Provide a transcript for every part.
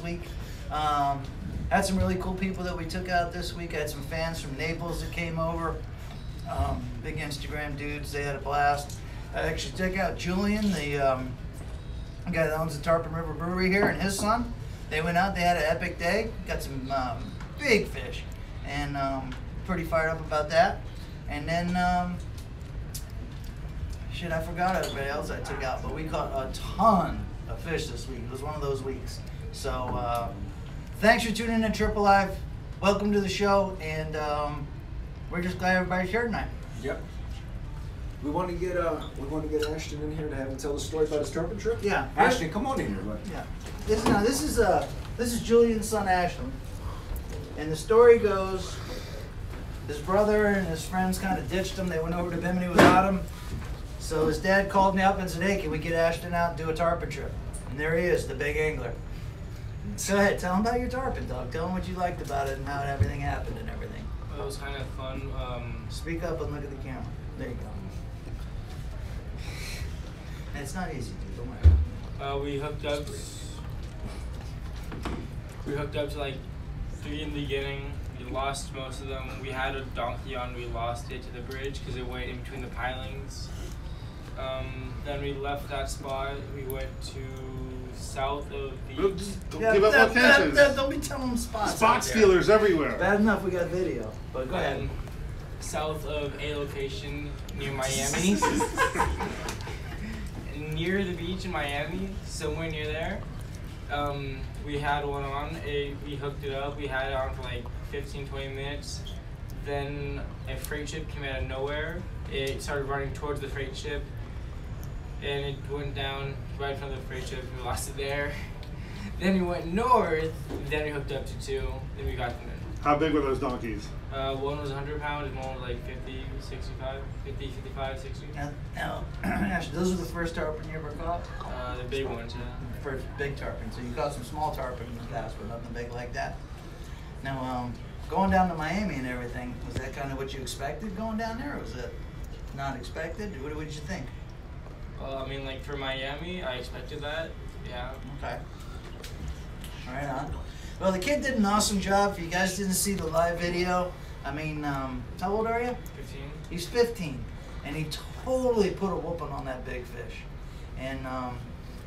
week. Had some really cool people that we took out this week. I had some fans from Naples that came over. Big Instagram dudes. They had a blast. I actually took out Julian, the guy that owns the Tarpon River Brewery here, and his son. They went out. They had an epic day. Got some big fish, and pretty fired up about that. And then, shit, I forgot everybody else I took out, but we caught a ton of fish this week. It was one of those weeks. So, thanks for tuning in to Triple Live. Welcome to the show, and we're just glad everybody's here tonight. Yep. We want to get Ashton in here to have him tell the story about his tarpon trip. Yeah. Ashton, come on in here, bud. Yeah. This is Julian's son Ashton, and the story goes, his brother and his friends kind of ditched him. They went over to Bimini without him. So his dad called me up and said, "Hey, can we get Ashton out and do a tarpon trip?" And there he is, the big angler. Go ahead, tell him about your tarpon, dog. Tell him what you liked about it and how everything happened and everything. It was kind of fun. Speak up and look at the camera. There you go. And it's not easy, dude. Don't worry. We hooked up to like 3 in the beginning. We lost most of them. We had a donkey on. We lost it to the bridge because it went in between the pilings. Then we left that spot. We went to south of the. Don't give up locations. Don't be telling them spots. Spot stealers everywhere. Bad enough we got video, but go ahead. South of a location near Miami. Near the beach in Miami, somewhere near there. We had one on. We hooked it up. We had it on for like 15-20 minutes. Then a freight ship came out of nowhere. It started running towards the freight ship, and it went down right in front of the freight ship. We lost it there. Then we went north. Then we hooked up to 2. Then we got them in. How big were those donkeys? One was 100 pounds, and one was like 50, 65, 50, 55, 60. Now, actually, those are the first tarpon you ever caught? The big ones, yeah. First big tarpon. So you caught some small tarpon in the past, but nothing big like that. Now, going down to Miami and everything, was that kind of what you expected going down there, or was it not expected? What did you think? Well, I mean, like for Miami, I expected that. Yeah. Okay. Right on. Well, the kid did an awesome job. If you guys didn't see the live video, I mean, how old are you? 15. He's 15, and he totally put a whooping on that big fish. And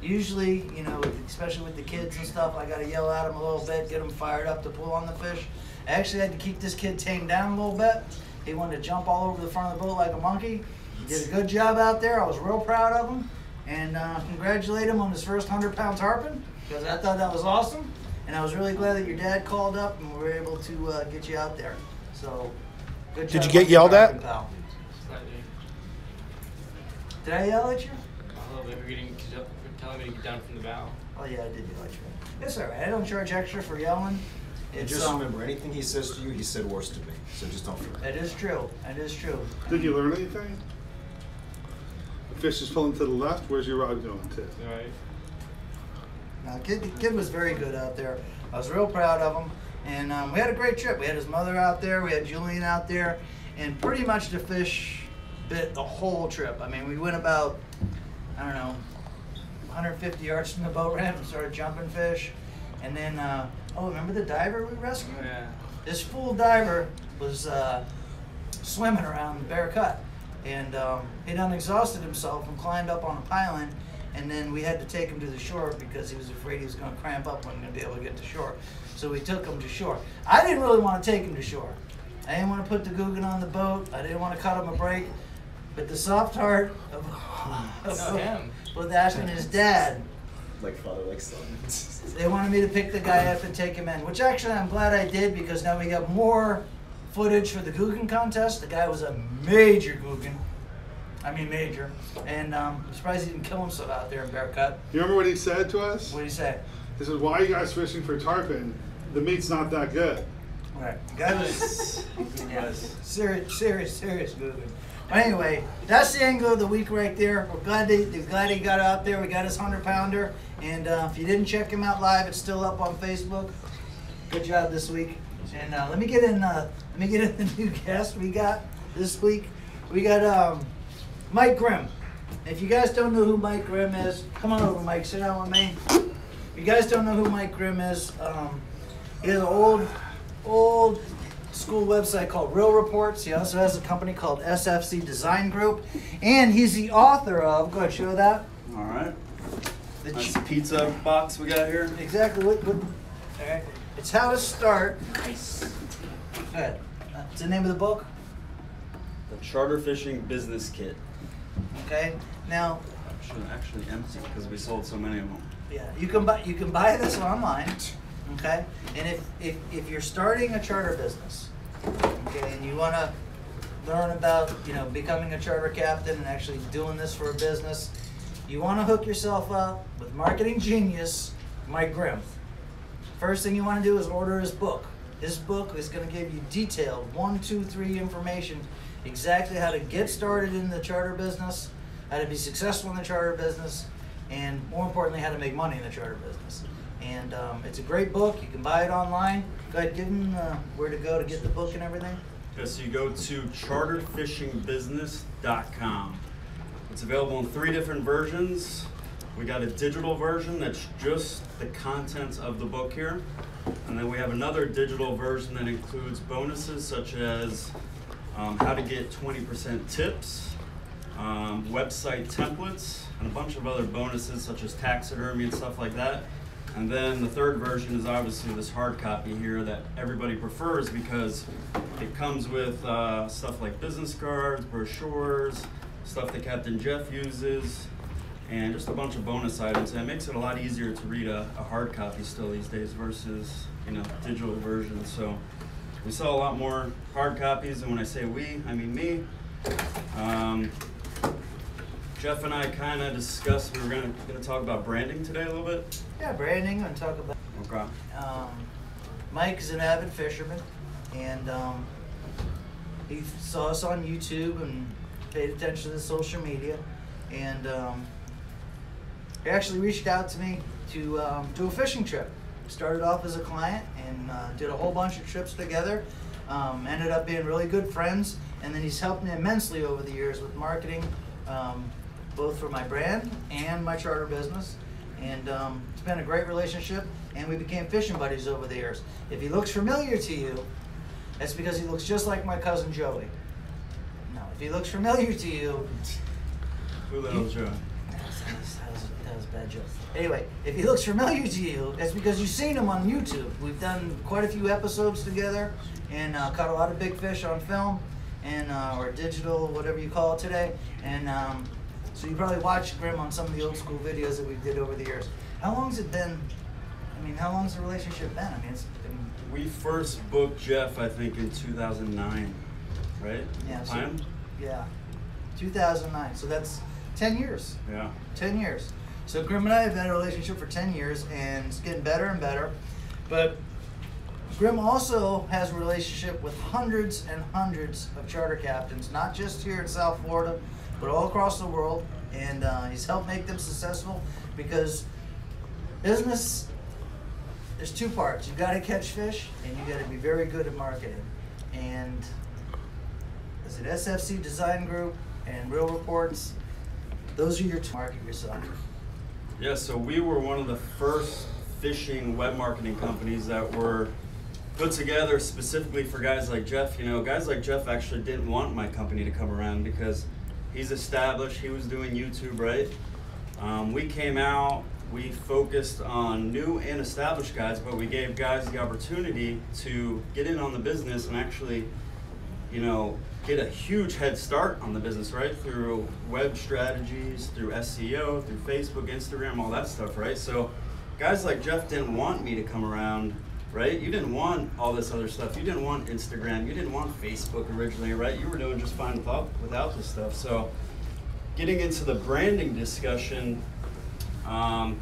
usually, you know, especially with the kids and stuff, I got to yell at him a little bit, get him fired up to pull on the fish. I actually had to keep this kid tamed down a little bit. He wanted to jump all over the front of the boat like a monkey. He did a good job out there. I was real proud of him, and congratulate him on his first 100-pound tarpon, because I thought that was awesome. And I was really glad that your dad called up and we were able to get you out there. So, good job. Did you get yelled at? Slightly. Did I yell at you? A little bit for telling me to get down from the bow. Oh yeah, I did yell at you. It's all right. I don't charge extra for yelling. And just remember, anything he says to you, he said worse to me. So just don't forget. It is true. It is true. Did you learn anything? The fish is pulling to the left. Where's your rod going to? Right. The kid was very good out there. I was real proud of him. And we had a great trip. We had his mother out there. We had Julian out there. And pretty much the fish bit the whole trip. I mean, we went about, I don't know, 150 yards from the boat ramp and started jumping fish. And then, remember the diver we rescued? Oh, yeah. This fool diver was swimming around Bear Cut. And he done exhausted himself and climbed up on a pylon. And then we had to take him to the shore because he was afraid he was going to cramp up when he was going to be able to get to shore. So we took him to shore. I didn't really want to take him to shore. I didn't want to put the Googan on the boat. I didn't want to cut him a break. But the soft heart of him. with Ashton and his dad, Like father, like son. they wanted me to pick the guy up and take him in. Which actually I'm glad I did, because now we got more footage for the Googan contest. The guy was a major Googan. I mean major. And I'm surprised he didn't kill himself out there in Bear Cut. You remember what he said to us? What did he say? He said, "Why are you guys fishing for tarpon? The meat's not that good." Right. Guy was serious Googan. But anyway, that's the angle of the week right there. We're glad he got out there. We got his 100-pounder. And if you didn't check him out live, it's still up on Facebook. Good job this week. And let me get in the new guest we got this week. We got Mike Grimm. If you guys don't know who Mike Grimm is, come on over, Mike. Sit down with me. you guys don't know who Mike Grimm is, he has an old school website called Real Reports. He also has a company called SFC Design Group, and he's the author of. Go ahead, show that. All right. The Nice pizza box we got here. Exactly. All right. It's How to Start. Nice. Go ahead. What's the name of the book? The Charter Fishing Business Kit. Okay. Now, Should actually empty because we sold so many of them. yeah, you can buy this online. Okay. And if you're starting a charter business, okay, and you want to learn about becoming a charter captain and actually doing this for a business, you want to hook yourself up with marketing genius Mike Grimm. First thing you want to do is order his book. His book is going to give you detailed 1, 2, 3 information, exactly how to get started in the charter business, how to be successful in the charter business, and more importantly, how to make money in the charter business. And it's a great book. You can buy it online. Go ahead, give them where to go to get the book and everything. Okay, so you go to charterfishingbusiness.com. It's available in 3 different versions. We got a digital version that's just the contents of the book here. And then we have another digital version that includes bonuses such as how to get 20% tips, website templates, and a bunch of other bonuses such as taxidermy and stuff like that. And then the third version is obviously this hard copy here that everybody prefers because it comes with stuff like business cards, brochures, stuff that Captain Jeff uses, and just a bunch of bonus items. And it makes it a lot easier to read a hard copy still these days versus digital versions. So we sell a lot more hard copies, and when I say we, I mean me. Jeff and I kind of discussed we were going to talk about branding today a little bit. Yeah, branding and talk about. Okay. Mike is an avid fisherman, and he saw us on YouTube and paid attention to the social media, and he actually reached out to me to do a fishing trip. Started off as a client and did a whole bunch of trips together. Ended up being really good friends, and then he's helped me immensely over the years with marketing, both for my brand and my charter business. And it's been a great relationship, and we became fishing buddies over the years. If he looks familiar to you, that's because he looks just like my cousin Joey. No, if he looks familiar to you, Who the hell's Joe? that was a bad joke. Anyway, if he looks familiar to you, that's because you've seen him on YouTube. We've done quite a few episodes together and caught a lot of big fish on film and or digital, whatever you call it today. And so you probably watched Grimm on some of the old school videos that we did over the years. How long has it been? I mean, how long's the relationship been? I mean, it's been. We first booked Jeff, I think, in 2009, right? Yeah. So, Time? yeah. 2009. So that's 10 years. Yeah. 10 years. So Grimm and I have had a relationship for 10 years, and it's getting better and better. But Grimm also has a relationship with hundreds and hundreds of charter captains, not just here in South Florida, but all across the world. And he's helped make them successful because business, there's 2 parts. You've got to catch fish, and you got to be very good at marketing. And is it SFC Design Group and Real Reports? Those are your to market yourself. Yeah, so we were one of the first fishing web marketing companies that were put together specifically for guys like Jeff. Guys like Jeff actually didn't want my company to come around because he's established, he was doing YouTube, right? We came out, we focused on new and established guys, but we gave guys the opportunity to get in on the business and actually, get a huge head start on the business, right? Through web strategies, through SEO, through Facebook, Instagram, all that stuff, right? So guys like Jeff didn't want me to come around, right? You didn't want all this other stuff. You didn't want Instagram. You didn't want Facebook originally, right? You were doing just fine without this stuff. So getting into the branding discussion,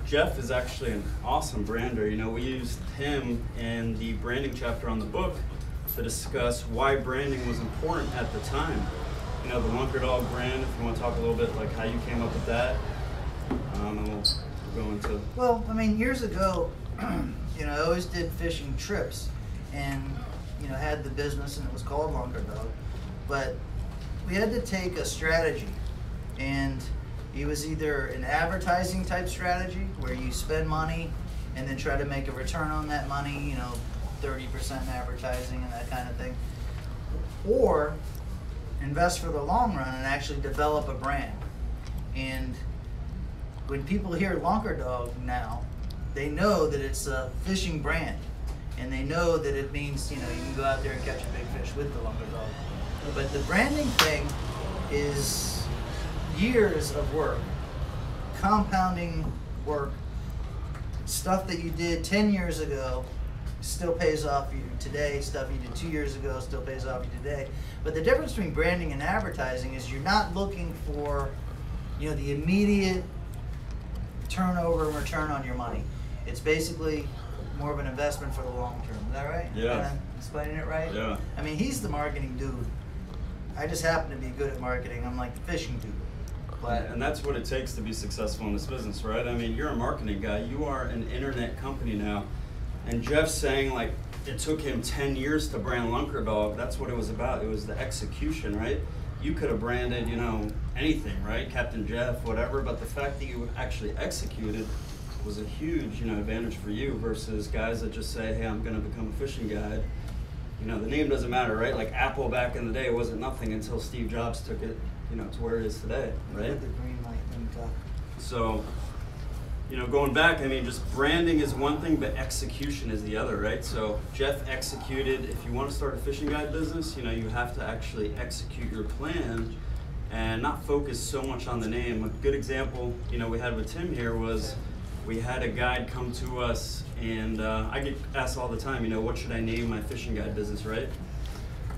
Jeff is actually an awesome brander. We used him in the branding chapter on the book to discuss why branding was important at the time. The Wunker Dog brand, if you want to talk a little bit like how you came up with that, and we'll go into. Well, I mean, years ago, I always did fishing trips and, had the business, and it was called Wunker Dog. But we had to take a strategy, and it was either an advertising type strategy where you spend money and then try to make a return on that money, 30% in advertising and that kind of thing. Or invest for the long run and actually develop a brand. And when people hear Lunker Dog now, they know that it's a fishing brand. And they know that it means, you can go out there and catch a big fish with the Lunker Dog. But the branding thing is years of work, compounding work, stuff that you did 10 years ago still pays off you today, stuff you did 2 years ago still pays off you today. But the difference between branding and advertising is you're not looking for, the immediate turnover and return on your money. It's basically more of an investment for the long term. Is that right? Yeah. Am I explaining it right? Yeah. I mean, he's the marketing dude. I just happen to be good at marketing. I'm like the fishing dude. But And that's what it takes to be successful in this business, right? I mean, you're a marketing guy. You are an internet company now. And Jeff's saying, like, it took him 10 years to brand Lunker Dog. That's what it was about. It was the execution, right? You could have branded, anything, right? Captain Jeff, whatever. But the fact that you actually executed was a huge, advantage for you versus guys that just say, hey, I'm going to become a fishing guide. The name doesn't matter, right? Like Apple back in the day wasn't nothing until Steve Jobs took it, to where it is today, right? the green light and talk. So, going back, I mean, just branding is one thing, but execution is the other, right? So Jeff executed. If you want to start a fishing guide business, you have to actually execute your plan and not focus so much on the name. A good example, we had with Tim here was we had a guide come to us, and I get asked all the time, what should I name my fishing guide business, right?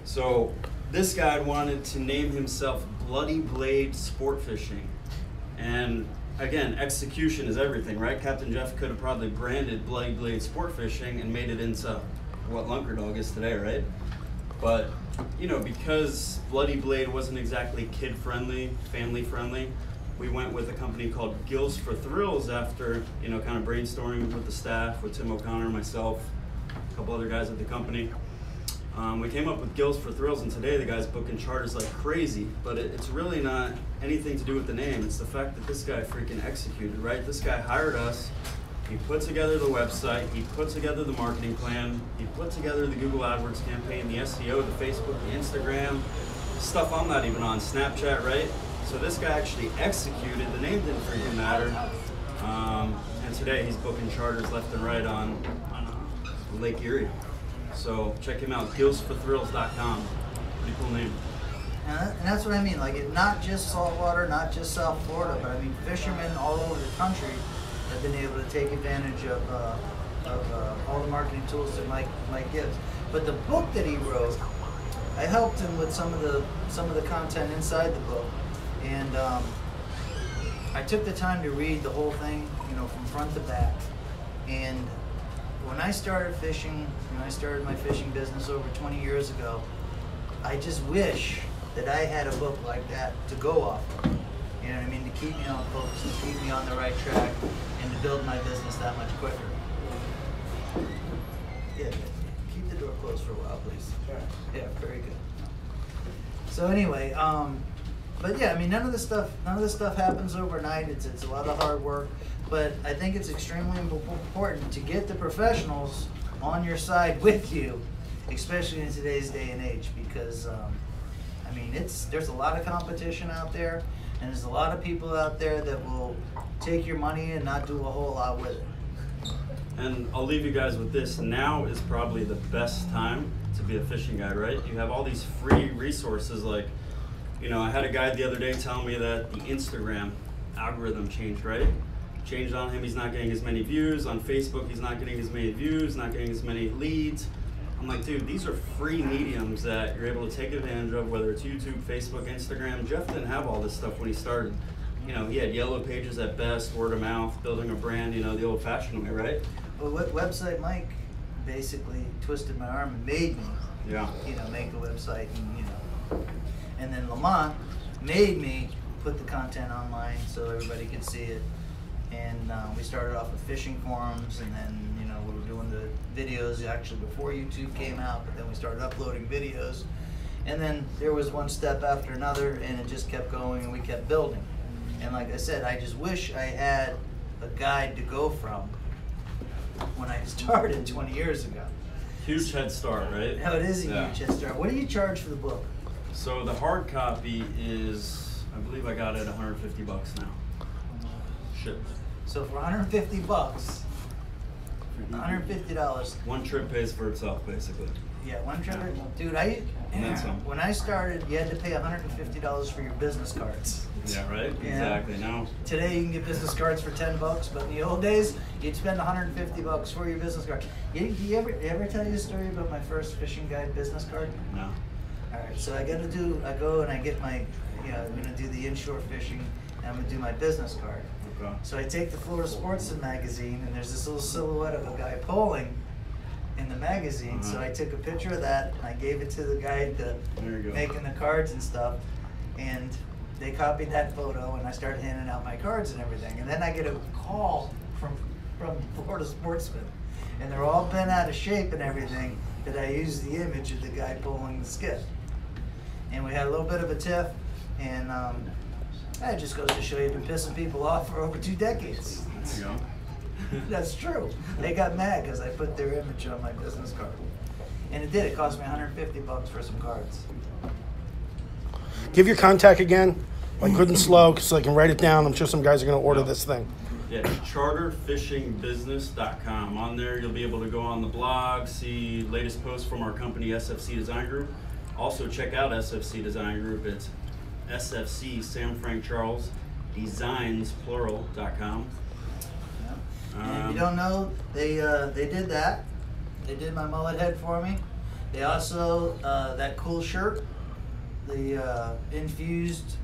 So this guide wanted to name himself Bloody Blade Sport Fishing. And again, execution is everything, right? Captain Jeff could have probably branded Bloody Blade Sport Fishing and made it into what Lunker Dog is today, right? But, because Bloody Blade wasn't exactly kid-friendly, family-friendly, we went with a company called Gills for Thrills after, kind of brainstorming with the staff, with Tim O'Connor, myself, a couple other guys at the company. We came up with Gills for Thrills, and today the guy's booking charters like crazy, but it's really not anything to do with the name. It's the fact that this guy freaking executed, right? This guy hired us. He put together the website. He put together the marketing plan. He put together the Google AdWords campaign, the SEO, the Facebook, the Instagram, stuff I'm not even on, Snapchat, right? So this guy actually executed. The name didn't freaking matter. And today he's booking charters left and right on Lake Erie. So check him out, gillsforthrills.com. Pretty cool name. And that's what I mean. Like, not just saltwater, not just South Florida, but I mean fishermen all over the country have been able to take advantage of all the marketing tools that Mike gives. But the book that he wrote, I helped him with some of the content inside the book. And I took the time to read the whole thing, from front to back. And when I started fishing, I started my fishing business over 20 years ago, I just wish that I had a book like that to go off of. You know what I mean? To keep me on focus, to keep me on the right track, and to build my business that much quicker. Yeah, keep the door closed for a while, please. Sure. Yeah, very good. So anyway, but yeah, I mean, none of this stuff happens overnight. It's a lot of hard work, but I think it's extremely important to get the professionals on your side with you, especially in today's day and age, because I mean, there's a lot of competition out there, and there's a lot of people out there that will take your money and not do a whole lot with it. And I'll leave you guys with this. Now is probably the best time to be a fishing guide, right? You have all these free resources. Like, I had a guy the other day tell me that the Instagram algorithm changed, right? Changed on him. He's not getting as many views. On Facebook, he's not getting as many views, not getting as many leads. I'm like, dude, these are free mediums that you're able to take advantage of, whether it's YouTube, Facebook, Instagram. Jeff didn't have all this stuff when he started. He had yellow pages at best, word of mouth, building a brand, the old-fashioned way, right? Well, website Mike basically twisted my arm and made me, make a website, and then Lamont made me put the content online so everybody could see it. And we started off with fishing forums, and then we were doing the videos actually before YouTube came out, but then we started uploading videos, and then there was one step after another, and it just kept going, and we kept building. And like I said, I just wish I had a guide to go from when I started 20 years ago. Huge head start, right? Now it is a Yeah. huge head start. What do you charge for the book? So the hard copy is, I believe I got it $150 now. Shipped. So for 150 bucks, $150. One trip pays for itself, basically. Yeah, one trip. Yeah. Dude, And then some. when I started, you had to pay $150 for your business cards. Yeah, right? Yeah. Exactly. Now, Today you can get business cards for $10, but in the old days, you'd spend $150 for your business card. You ever tell you a story about my first fishing guide business card? no. All right, so I go and I get my, I'm gonna do the inshore fishing, and I'm gonna do my business card. Okay. So I take the Florida Sportsman magazine, and there's this little silhouette of a guy polling in the magazine. So Uh-huh. I took a picture of that, and I gave it to the guy There you go. making the cards and stuff, and they copied that photo, and I started handing out my cards and everything. And then I get a call from Florida Sportsman, and they're all bent out of shape and everything, that I used the image of the guy pulling the skiff. And we had a little bit of a tiff, and that just goes to show you've been pissing people off for over 2 decades. There you go. That's true. They got mad because I put their image on my business card. And it did. It cost me $150 for some cards. Give your contact again, like good and slow, so I can write it down. I'm sure some guys are going to order this thing. Yeah, charterfishingbusiness.com. On there, you'll be able to go on the blog, see latest posts from our company, SFC Design Group. Also, check out SFC Design Group. It's SFC Sam Frank Charles Designs plural.com. And if you don't know, they did that. They did my mullet head for me. They also, that cool shirt, the infused,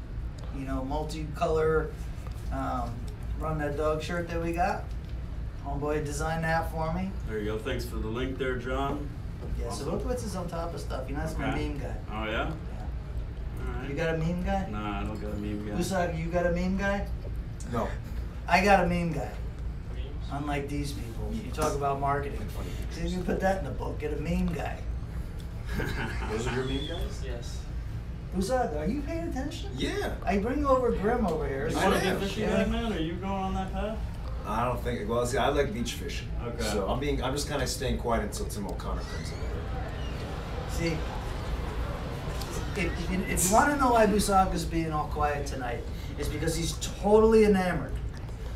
multicolor Run That Dog shirt that we got. Homeboy designed that for me. There you go. Thanks for the link there, John. Yeah, so look what's on top of stuff. That's my Okay. meme guy. Oh, yeah? Yeah. All right. You got a meme guy? Nah, I don't got a meme guy. Usagi, you got a meme guy? No. I got a meme guy. Unlike these people. You talk about marketing. See if you put that in the book. Get a meme guy. Those are your meme guys? Yes. Usagi, are you paying attention? Yeah. I bring over Grim over here. You I want to be am. a fishing Yeah. guy, man? Are you going on that path? I don't think. Well, see, I like beach fishing. Okay. So I'm just kind of staying quiet until Tim O'Connor comes in. See, if you want to know why Busaga's being all quiet tonight, it's because he's totally enamored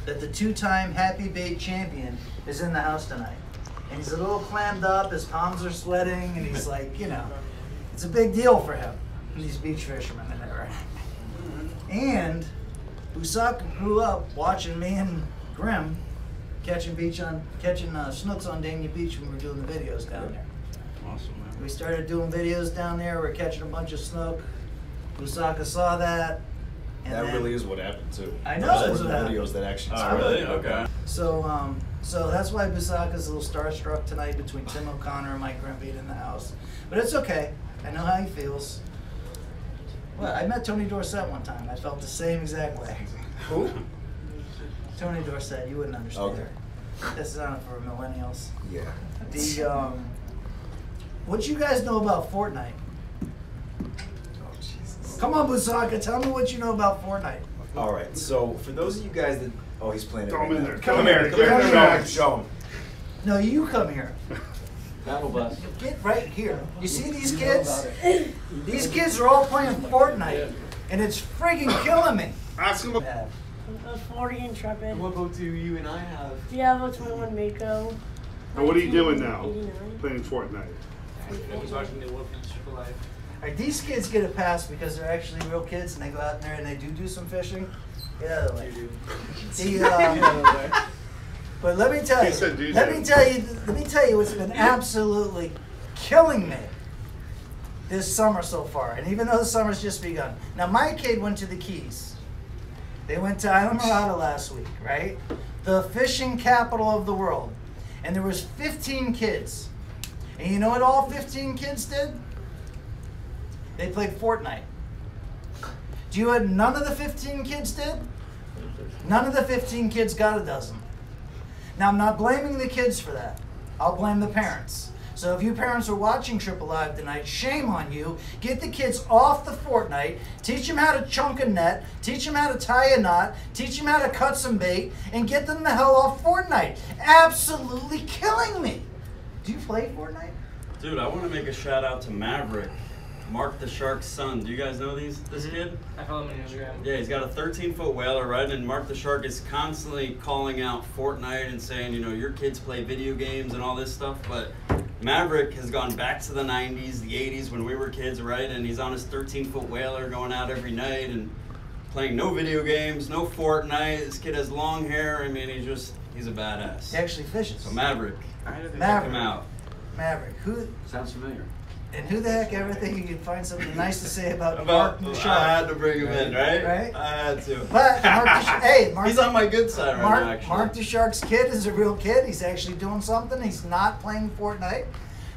that the 2-time Happy Bait champion is in the house tonight. And he's a little clammed up, his palms are sweating, and he's like, it's a big deal for him, these beach fishermen and everything. And Busaga grew up watching me and Grim catching snooks on Dania Beach when we were doing the videos down there. Awesome, man. We started doing videos down there. We're catching a bunch of snook. Busaka saw that. And That then- really is what happened too. I know Those that's were the what happened. videos that actually. Oh, really? Absolutely. Okay. So that's why Busaka's a little starstruck tonight between Tim O'Connor and Mike Grimbeat in the house. But it's okay. I know how he feels. Well, I met Tony Dorsett one time. I felt the same exact way. Who? Tony Dorsett, you wouldn't understand. Okay. This is not for millennials. Yeah. The what you guys know about Fortnite? Oh Jesus. Come on, Busaka, tell me what you know about Fortnite. All right. So for those of you guys that, he's playing it. Throw him right in now. there. Come Come here. here. Come here. Come Show here. him. Show him. No, you come here. Battle bus. Get right here. You see these kids? These kids are all playing Fortnite, and it's freaking killing me. Ask him. Yeah. A 40 Intrepid. What boat do you and I have? Diablo 21 Mako. And what are you doing now? 1989. Playing Fortnite. I was watching the Wolf and Triple Life. All right, these kids get a pass because they're actually real kids, and they go out in there and they do some fishing. Get out of the way. But let me tell He said do you, that. let me tell you what's been absolutely killing me this summer so far. And even though the summer's just begun. Now, my kid went to the Keys. They went to Islamorada last week, right? The fishing capital of the world. And there was 15 kids. And you know what all 15 kids did? They played Fortnite. Do you know what none of the 15 kids did? None of the 15 kids got a dozen. Now, I'm not blaming the kids for that. I'll blame the parents. So if you parents are watching Triple Live tonight, shame on you. Get the kids off the Fortnite. Teach them how to chunk a net. Teach them how to tie a knot. Teach them how to cut some bait. And get them the hell off Fortnite. Absolutely killing me. Do you play Fortnite? Dude, I want to make a shout out to Maverick, Mark the Shark's son. Do you guys know this kid? I follow him on Instagram. Yeah, he's got a 13-foot whaler, right? And Mark the Shark is constantly calling out Fortnite and saying, you know, your kids play video games and all this stuff. But Maverick has gone back to the 90s, the 80s when we were kids, right? And he's on his 13-foot whaler going out every night and playing no video games, no Fortnite. This kid has long hair. I mean, he's a badass. He actually fishes. So Maverick, Maverick. check him out. Maverick. Sounds familiar. And who the heck ever think you could find something nice to say about About, Mark the I Shark? had to bring him in, right? Right. I had to. But Mark He's on my good side right now, actually. Mark the Shark's kid is a real kid. He's actually doing something. He's not playing Fortnite.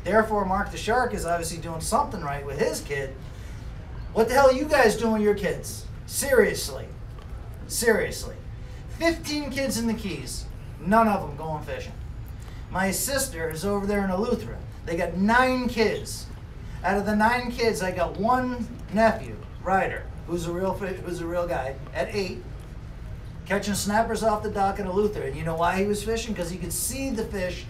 Therefore, Mark the Shark is obviously doing something right with his kid. What the hell are you guys doing with your kids? Seriously. Seriously. 15 kids in the Keys. None of them going fishing. My sister is over there in Eleuthera. They got 9 kids. Out of the 9 kids, I got one nephew, Ryder, who's a real guy, at 8, catching snappers off the dock in Eleuthera. And you know why he was fishing? Because he could see the fish,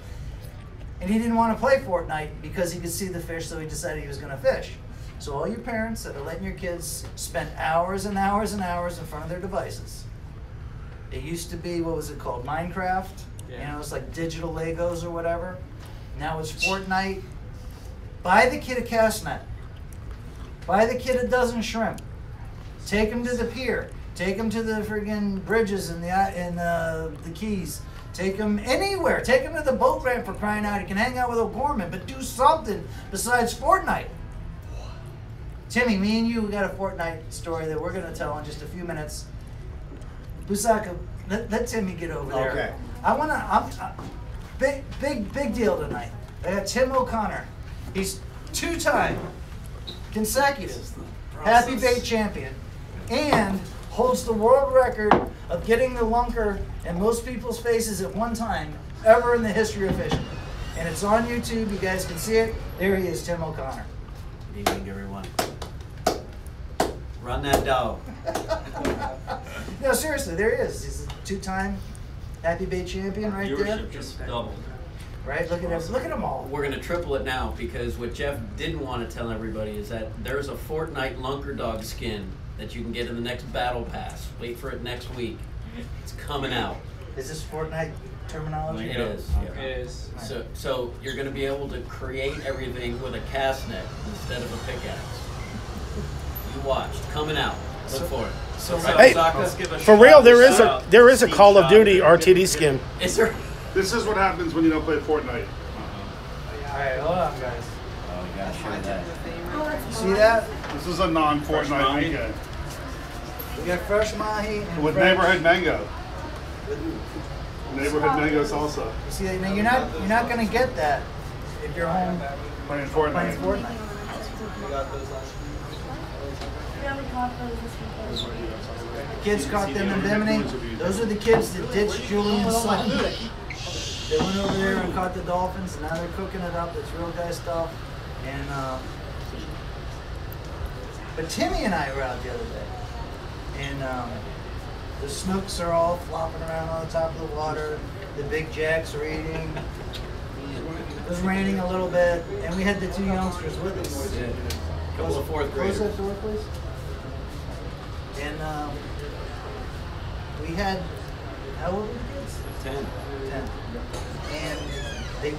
and he didn't want to play Fortnite because he could see the fish, so he decided he was going to fish. So all you parents that are letting your kids spend hours and hours and hours in front of their devices. It used to be, what was it called, Minecraft? Yeah. You know, it's like digital Legos or whatever. Now it's Fortnite. Buy the kid a cast net. Buy the kid a dozen shrimp. Take him to the pier. Take him to the friggin' bridges in the Keys. Take him anywhere. Take him to the boat ramp, for crying out. He can hang out with O'Gorman, but do something besides Fortnite. Timmy, me and you, we got a Fortnite story that we're going to tell in just a few minutes. Busaka, let Timmy get over there. Okay. I want to, big deal tonight. I got Tim O'Connor. He's 2-time consecutive Happy Bait champion and holds the world record of getting the lunker in most people's faces at one time ever in the history of fishing. And it's on YouTube. You guys can see it. There he is, Tim O'Connor. Good evening, everyone. Run that dog. No, seriously, there he is. He's a 2-time Happy Bait champion right there. Viewership just doubled. Right? Look at them all. We're going to triple it now because what Jeff didn't want to tell everybody is that there's a Fortnite Lunker Dog skin that you can get in the next Battle Pass. Wait for it next week. It's coming out. Is this Fortnite terminology? It is. It is. So you're going to be able to create everything with a cast net instead of a pickaxe. You watch. It's coming out. Look for it. So, Hey, Let's give a for shout real, out to there is a Steve Call of Shop. Duty RTD skin. Is there? This is what happens when you don't play Fortnite. all right, hold on, guys. Oh, you got to show that. Oh, that's You see that? This is a non-Fortnite mahi. weekend We got fresh mahi and with fresh- Neighborhood Mango. Neighborhood Mango salsa. You see, now you're not gonna get that if you're home Playing playing Fortnite. Fortnite. Yeah, we caught those this weekend. The kids caught them in Bimini. Those are the kids that ditched Julian's son. They went over there and caught the dolphins, and now they're cooking it up. It's real guy stuff. And but Timmy and I were out the other day, and the snooks are all flopping around on the top of the water. The big jacks are eating. It was raining a little bit, and we had the 2 youngsters with us. Yeah. A couple of fourth Close graders. that door, please. And we had, how old were the kids? 10. 10. And they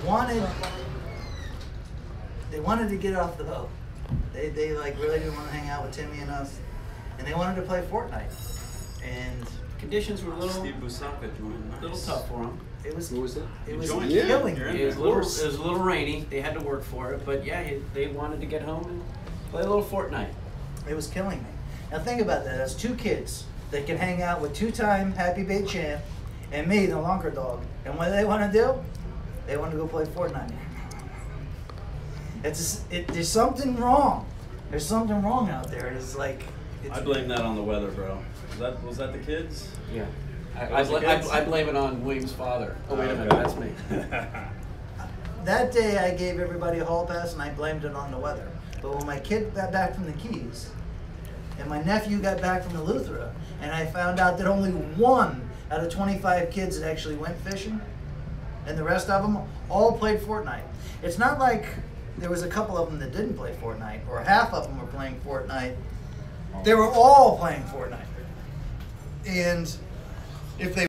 wanted to get off the boat. They like really didn't want to hang out with Timmy and us, and they wanted to play Fortnite. And Conditions were a little Steve Busaka joined. Nice. tough for them. it was What was that? it was joined. killing. You're in It was, there. it was a little rainy. They had to work for it, but yeah, they wanted to get home and play a little Fortnite. It was killing me. Now think about that. That's 2 kids that can hang out with 2-time Happy Bait champ and me, the lunker dog. And what do they want to do? They want to go play Fortnite. There's something wrong. There's something wrong out there. It's like. I blame that on the weather, bro. Was that the kids? Yeah. Was the kids? I blame it on William's father. Oh, wait a minute, that's me. that day I gave everybody a hall pass and I blamed it on the weather. But when my kid got back from the Keys and my nephew got back from the Luthra, and I found out that only 1 out of 25 kids that actually went fishing, and the rest of them all played Fortnite. It's not like there was a couple of them that didn't play Fortnite, or half of them were playing Fortnite. They were all playing Fortnite. And if they